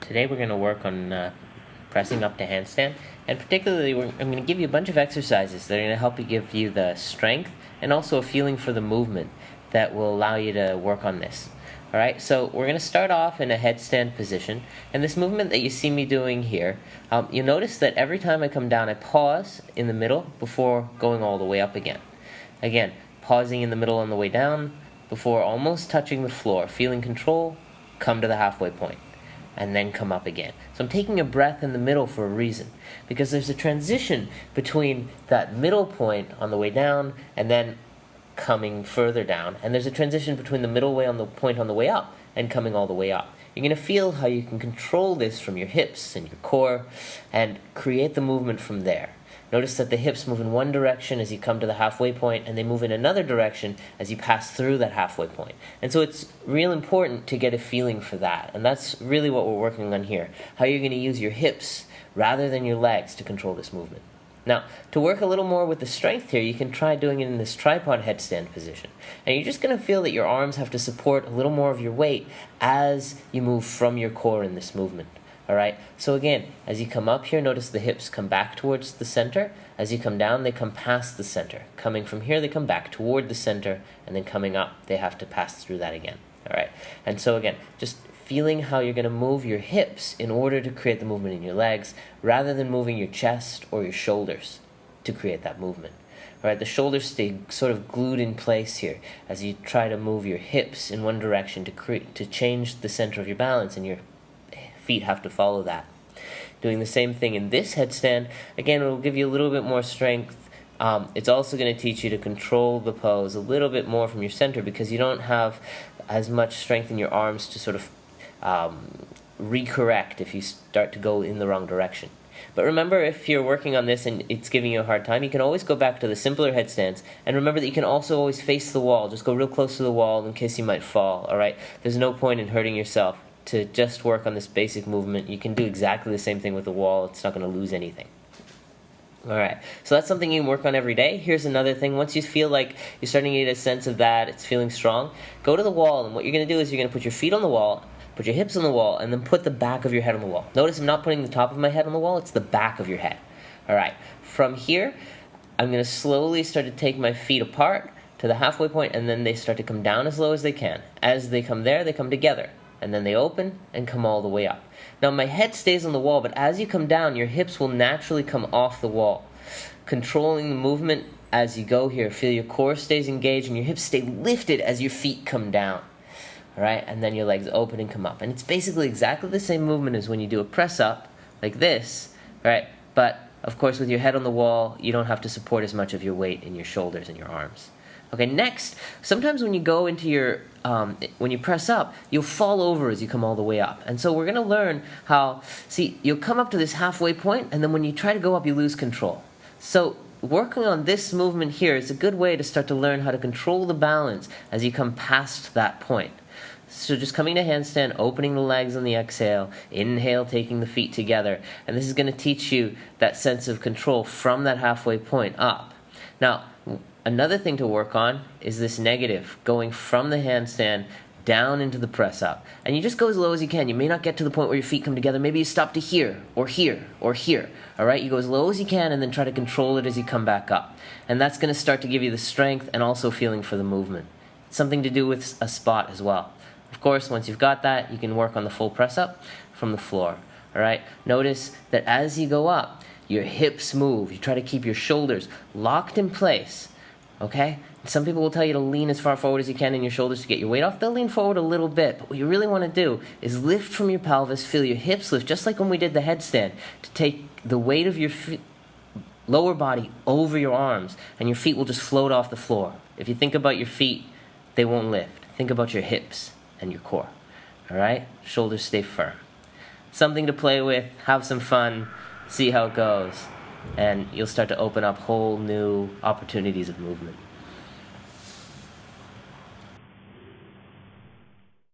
Today we're going to work on pressing up to handstand, and particularly I'm going to give you a bunch of exercises that are going to help you give you the strength and also a feeling for the movement that will allow you to work on this. Alright, so we're going to start off in a headstand position, and this movement that you see me doing here, you'll notice that every time I come down I pause in the middle before going all the way up again. Again, pausing in the middle on the way down before almost touching the floor, feeling control, come to the halfway point, and then come up again. So I'm taking a breath in the middle for a reason, because there's a transition between that middle point on the way down and then coming further down, and there's a transition between the middle point on the way up and coming all the way up. You're going to feel how you can control this from your hips and your core and create the movement from there. Notice that the hips move in one direction as you come to the halfway point, and they move in another direction as you pass through that halfway point. And so it's real important to get a feeling for that, and that's really what we're working on here, how you're going to use your hips rather than your legs to control this movement. Now, to work a little more with the strength here, you can try doing it in this tripod headstand position. And you're just going to feel that your arms have to support a little more of your weight as you move from your core in this movement. Alright, so again, as you come up here, notice the hips come back towards the center. As you come down, they come past the center. Coming from here, they come back toward the center, and then coming up, they have to pass through that again. Alright, and so again, just feeling how you're going to move your hips in order to create the movement in your legs, rather than moving your chest or your shoulders to create that movement. Alright, the shoulders stay sort of glued in place here as you try to move your hips in one direction to change the center of your balance, and your feet have to follow that. Doing the same thing in this headstand, again, it will give you a little bit more strength. It's also going to teach you to control the pose a little bit more from your center, because you don't have as much strength in your arms to sort of recorrect if you start to go in the wrong direction. But remember, if you're working on this and it's giving you a hard time, you can always go back to the simpler headstands, and remember that you can also always face the wall. Just go real close to the wall in case you might fall. Alright, there's no point in hurting yourself to just work on this basic movement. You can do exactly the same thing with the wall. It's not going to lose anything. Alright, so that's something you can work on every day. Here's another thing. Once you feel like you're starting to get a sense of that, it's feeling strong, go to the wall, and what you're going to do is you're going to put your feet on the wall, put your hips on the wall, and then put the back of your head on the wall. Notice I'm not putting the top of my head on the wall, it's the back of your head. Alright, from here, I'm going to slowly start to take my feet apart to the halfway point, and then they start to come down as low as they can. As they come there, they come together, and then they open and come all the way up. Now my head stays on the wall, but as you come down, your hips will naturally come off the wall. Controlling the movement as you go here, feel your core stays engaged and your hips stay lifted as your feet come down. Alright, and then your legs open and come up. And it's basically exactly the same movement as when you do a press up, like this, right? But, of course, with your head on the wall, you don't have to support as much of your weight in your shoulders and your arms. Okay, next, sometimes when you go into your, when you press up, you'll fall over as you come all the way up. And so we're going to learn how, see, you'll come up to this halfway point, and then when you try to go up, you lose control. So working on this movement here is a good way to start to learn how to control the balance as you come past that point. So just coming to handstand, opening the legs on the exhale, inhale, taking the feet together, and this is going to teach you that sense of control from that halfway point up. Now, another thing to work on is this negative, going from the handstand down into the press up. And you just go as low as you can. You may not get to the point where your feet come together. Maybe you stop to here, or here, or here. Alright, you go as low as you can and then try to control it as you come back up. And that's going to start to give you the strength and also feeling for the movement. It's something to do with a spot as well. Of course, once you've got that, you can work on the full press up from the floor. Alright, notice that as you go up, your hips move. You try to keep your shoulders locked in place. Okay? Some people will tell you to lean as far forward as you can in your shoulders to get your weight off. They'll lean forward a little bit, but what you really want to do is lift from your pelvis, feel your hips lift, just like when we did the headstand, to take the weight of your lower body over your arms, and your feet will just float off the floor. If you think about your feet, they won't lift. Think about your hips and your core. Alright? Shoulders stay firm. Something to play with, have some fun, see how it goes, and you'll start to open up whole new opportunities of movement.